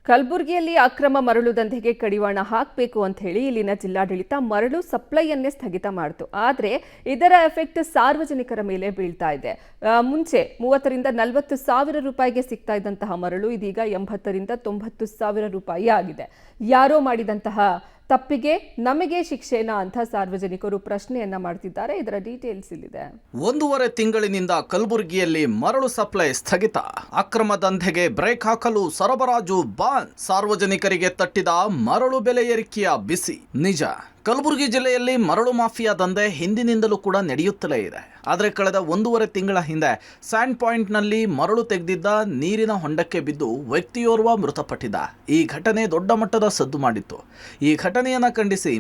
ಕಲಬುರಗಿಯಲ್ಲಿ ಅಕ್ರಮ ಮರಳು ದಂಧೆಗೆ ಕಡಿವಾಣ ಹಾಕಬೇಕು ಅಂತ ಹೇಳಿ ಇಲ್ಲಿನ ಜಿಲ್ಲಾಡಳಿತ ಮರಳು ಸಪ್ಲೈಯನ್ನೇ ಸ್ಥಗಿತ ಮಾಡಿತು. ಆದರೆ ಇದರ ಎಫೆಕ್ಟ್ ಸಾರ್ವಜನಿಕರ ಮೇಲೆ ಬೀಳ್ತಾ ಇದೆ. ಮುಂಚೆ 30ರಿಂದ 40 ಸಾವಿರ ರೂಪಾಯಿಗೆ ಸಿಗ್ತಾ ಇದ್ದಂತಹ ಮರಳು ಇದೀಗ 80ರಿಂದ 90 ಸಾವಿರ ರೂಪಾಯಿ ಆಗಿದೆ. ಯಾರೋ ಮಾಡಿದಂತಹ ತಪ್ಪಿಗೆ ನಮಗೆ ಶಿಕ್ಷೆನಾ ಅಂತ ಸಾರ್ವಜನಿಕರು ಪ್ರಶ್ನೆಯನ್ನ ಮಾಡ್ತಿದ್ದಾರೆ. ಇದರ ಡೀಟೇಲ್ಸ್ ಇಲ್ಲಿದೆ. 1.5 ತಿಂಗಳಿನಿಂದ ಕಲಬುರಗಿಯಲ್ಲಿ ಮರಳು ಸಪ್ಲೈ ಸ್ಥಗಿತ. ಅಕ್ರಮ ದಂಧೆಗೆ ಬ್ರೇಕ್ ಹಾಕಲು ಸರಬರಾಜು ಬಾನ್. ಸಾರ್ವಜನಿಕರಿಗೆ ತಟ್ಟಿದ ಮರಳು ಬೆಲೆ ಏರಿಕೆಯ ಬಿಸಿ. ನಿಜ, ಕಲಬುರಗಿ ಜಿಲ್ಲೆಯಲ್ಲಿ ಮರಳು ಮಾಫಿಯಾ ದಂಧೆ ಹಿಂದಿನಿಂದಲೂ ಕೂಡ ನಡೆಯುತ್ತಲೇ ಇದೆ. ಆದರೆ ಕಳೆದ 1.5 ತಿಂಗಳ ಹಿಂದೆ ಸ್ಯಾಂಡ್ ಪಾಯಿಂಟ್ನಲ್ಲಿ ಮರಳು ತೆಗೆದಿದ್ದ ನೀರಿನ ಹೊಂಡಕ್ಕೆ ಬಿದ್ದು ವ್ಯಕ್ತಿಯೋರ್ವ ಮೃತಪಟ್ಟಿದ್ದ. ಈ ಘಟನೆ ದೊಡ್ಡ ಮಟ್ಟದ ಸದ್ದು ಮಾಡಿತ್ತು. ಈ ಘಟನೆಯನ್ನು ಖಂಡಿಸಿ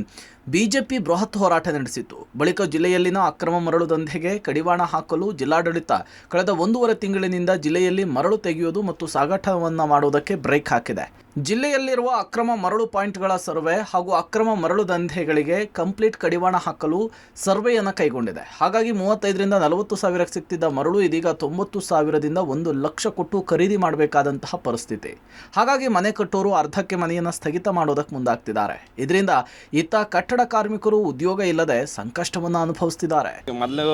ಬಿಜೆಪಿ ಬೃಹತ್ ಹೋರಾಟ ನಡೆಸಿತ್ತು. ಬಳಿಕ ಜಿಲ್ಲೆಯಲ್ಲಿನ ಅಕ್ರಮ ಮರಳು ದಂಧೆಗೆ ಕಡಿವಾಣ ಹಾಕಲು ಜಿಲ್ಲಾಡಳಿತ ಕಳೆದ 1.5 ತಿಂಗಳಿನಿಂದ ಜಿಲ್ಲೆಯಲ್ಲಿ ಮರಳು ತೆಗೆಯುವುದು ಮತ್ತು ಸಾಗಾಟವನ್ನು ಮಾಡುವುದಕ್ಕೆ ಬ್ರೇಕ್ ಹಾಕಿದೆ. ಜಿಲ್ಲೆಯಲ್ಲಿರುವ ಅಕ್ರಮ ಮರಳು ಪಾಯಿಂಟ್ಗಳ ಸರ್ವೆ ಹಾಗೂ ಅಕ್ರಮ ಮರಳು ದಂಧೆಗಳಿಗೆ ಕಂಪ್ಲೀಟ್ ಕಡಿವಾಣ ಹಾಕಲು ಸರ್ವೆಯನ್ನು ಕೈಗೊಂಡಿದೆ. ಹಾಗಾಗಿ 35ರಿಂದ 40 ಸಾವಿರಕ್ಕೆ ಸಿಗ್ತಿದ್ದ ಮರಳು ಇದೀಗ 90 ಸಾವಿರದಿಂದ 1 ಲಕ್ಷ ಕೊಟ್ಟು ಖರೀದಿ ಮಾಡಬೇಕಾದಂತಹ ಪರಿಸ್ಥಿತಿ. ಹಾಗಾಗಿ ಮನೆ ಕಟ್ಟೋರು ಅರ್ಧಕ್ಕೆ ಮನೆಯನ್ನು ಸ್ಥಗಿತ ಮಾಡೋದಕ್ಕೆ ಮುಂದಾಗ್ತಿದ್ದಾರೆ. ಇದರಿಂದ ಇತ್ತ ಕಟ್ಟಡ ಕಾರ್ಮಿಕರು ಉದ್ಯೋಗ ಇಲ್ಲದೆ ಸಂಕಷ್ಟವನ್ನು ಅನುಭವಿಸ್ತಿದ್ದಾರೆ. ಮೊದಲು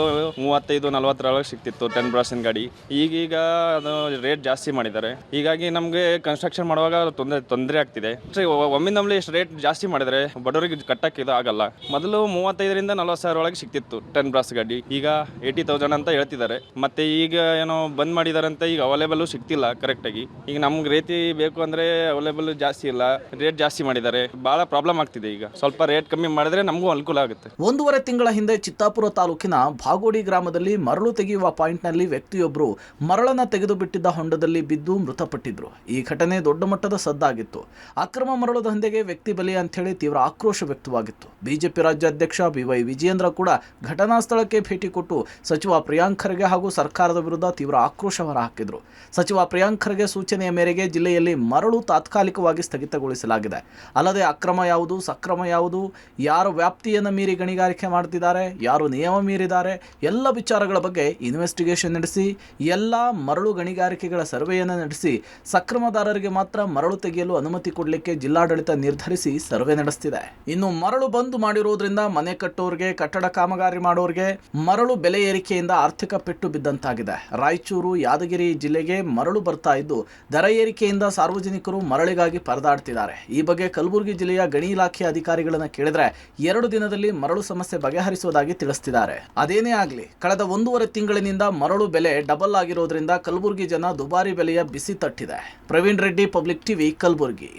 35-40 ಸಿಗ್ತಿತ್ತು 10 ಬ್ರಾಸಿನ ಗಾಡಿ. ಈಗೀಗ ಅದು ರೇಟ್ ಜಾಸ್ತಿ ಮಾಡಿದ್ದಾರೆ. ಹೀಗಾಗಿ ನಮಗೆ ಕನ್ಸ್ಟ್ರಕ್ಷನ್ ಮಾಡುವಾಗ ತೊಂದರೆ ಆಗ್ತಿದೆ. ಒಮ್ಮಿಂದೊಮ್ಮೆ ಇಷ್ಟು ರೇಟ್ ಜಾಸ್ತಿ ಮಾಡಿದರೆ ಬಡವರಿಗೆ ಕಟ್ಟಕ್ಕೆ ಇದು ಆಗಲ್ಲ. ಮೊದಲು 35ರಿಂದ 40 ಸಾವಿರ ಒಳಗೆ ಸಿಕ್ತಿತ್ತು 10 ಬ್ರಾಸ್ ಗಾಡಿ. ಈಗ 80,000 ಅಂತ ಹೇಳ್ತಿದ್ದಾರೆ. ಮತ್ತೆ ಈಗ ಏನೋ ಬಂದ್ ಮಾಡಿದಾರೆ ಅಂತ ಈಗ ಅವೈಲೇಬಲ್ ಸಿಗ್ತಿಲ್ಲ ಕರೆಕ್ಟಾಗಿ. ಈಗ ನಮ್ಗೆ ರೇಟ್ ಬೇಕು ಅಂದ್ರೆ ಅವೈಲೇಬಲ್ ಜಾಸ್ತಿ ಇಲ್ಲ, ರೇಟ್ ಜಾಸ್ತಿ ಮಾಡಿದ್ದಾರೆ. ಬಹಳ ಪ್ರಾಬ್ಲಮ್ ಆಗ್ತಿದೆ. ಈಗ ಸ್ವಲ್ಪ ರೇಟ್ ಕಮ್ಮಿ ಮಾಡಿದ್ರೆ ನಮಗೂ ಅನುಕೂಲ ಆಗುತ್ತೆ. 1.5 ತಿಂಗಳ ಹಿಂದೆ ಚಿತ್ತಾಪುರ ತಾಲೂಕಿನ ಭಾಗೋಡಿ ಗ್ರಾಮದಲ್ಲಿ ಮರಳು ತೆಗೆಯುವ ಪಾಯಿಂಟ್ನಲ್ಲಿ ವ್ಯಕ್ತಿಯೊಬ್ಬರು ಮರಳನ್ನು ತೆಗೆದು ಬಿಟ್ಟಿದ್ದ ಹೊಂಡದಲ್ಲಿ ಬಿದ್ದು ಮೃತಪಟ್ಟಿದ್ರು. ಈ ಘಟನೆ ದೊಡ್ಡ ಮಟ್ಟದ ಸದ್ದಾಗಿತ್ತು. ಅಕ್ರಮ ಮರಳು ದಂಧೆಗೆ ವ್ಯಕ್ತಿ ಬಲಿ ಅಂತ ಹೇಳಿ ತೀವ್ರ ಆಕ್ರೋಶ ವ್ಯಕ್ತವಾಗಿತ್ತು. ಬಿಜೆಪಿ ರಾಜ್ಯಾಧ್ಯಕ್ಷ BY ವಿಜಯೇಂದ್ರ ಕೂಡ ಘಟನಾ ಸ್ಥಳಕ್ಕೆ ಭೇಟಿ ಕೊಟ್ಟು ಸಚಿವ ಪ್ರಿಯಾಂಕ್ ಖರ್ಗೆ ಹಾಗೂ ಸರ್ಕಾರದ ವಿರುದ್ಧ ತೀವ್ರ ಆಕ್ರೋಶ ಹೊರಹಾಕಿದ್ರು. ಸಚಿವ ಪ್ರಿಯಾಂಕ್ ಖರ್ಗೆ ಸೂಚನೆಯ ಮೇರೆಗೆ ಜಿಲ್ಲೆಯಲ್ಲಿ ಮರಳು ತಾತ್ಕಾಲಿಕವಾಗಿ ಸ್ಥಗಿತಗೊಳಿಸಲಾಗಿದೆ. ಅಲ್ಲದೆ ಅಕ್ರಮ ಯಾವುದು, ಸಕ್ರಮ ಯಾವುದು, ಯಾರು ವ್ಯಾಪ್ತಿಯನ್ನು ಮೀರಿ ಗಣಿಗಾರಿಕೆ ಮಾಡ್ತಿದ್ದಾರೆ, ಯಾರು ನಿಯಮ ಮೀರಿದ್ದಾರೆ, ಎಲ್ಲ ವಿಚಾರಗಳ ಬಗ್ಗೆ ಇನ್ವೆಸ್ಟಿಗೇಷನ್ ನಡೆಸಿ ಎಲ್ಲ ಮರಳು ಗಣಿಗಾರಿಕೆಗಳ ಸರ್ವೆಯನ್ನು ನಡೆಸಿ ಸಕ್ರಮದಾರರಿಗೆ ಮಾತ್ರ ಮರಳು ತೆಗೆಯಲು ಅನುಮತಿ ಕೊಡಲಿಕ್ಕೆ ಜಿಲ್ಲಾಡಳಿತ ನಿರ್ಧರಿಸಿ ಸರ್ವೆ ನಡೆಸುತ್ತಿದೆ. ಇನ್ನು ಮರಳು ಬಂದ್ ಮಾಡಿರುವುದರಿಂದ ಮನೆ ಕಟ್ಟೋರಿಗೆ, ಕಟ್ಟಡ ಕಾಮಗಾರಿ ಮಾಡೋರಿಗೆ ಮರಳು ಬೆಲೆ ಏರಿಕೆಯಿಂದ ಆರ್ಥಿಕ ಪೆಟ್ಟು ಬಿದ್ದಂತಾಗಿದೆ. ರಾಯಚೂರು, ಯಾದಗಿರಿ ಜಿಲ್ಲೆಗೆ ಮರಳು ಬರ್ತಾ ಇದ್ದು ದರ ಏರಿಕೆಯಿಂದ ಸಾರ್ವಜನಿಕರು ಮರಳಿಗಾಗಿ ಪರದಾಡ್ತಿದ್ದಾರೆ. ಈ ಬಗ್ಗೆ ಕಲಬುರಗಿ ಜಿಲ್ಲೆಯ ಗಣಿ ಇಲಾಖೆ ಅಧಿಕಾರಿಗಳನ್ನ ಕೇಳಿದ್ರೆ 2 ದಿನದಲ್ಲಿ ಮರಳು ಸಮಸ್ಯೆ ಬಗೆಹರಿಸುವುದಾಗಿ ತಿಳಿಸ್ತಿದ್ದಾರೆ. ಅದೇನೇ ಆಗಲಿ, ಕಳೆದ 1.5 ತಿಂಗಳಿನಿಂದ ಮರಳು ಬೆಲೆ ಡಬಲ್ ಆಗಿರೋದ್ರಿಂದ ಕಲಬುರಗಿ ಜನ ದುಬಾರಿ ಬೆಲೆಯ ಬಿಸಿ ತಟ್ಟಿದೆ. Praveen Reddy, public TV, Kalaburagi.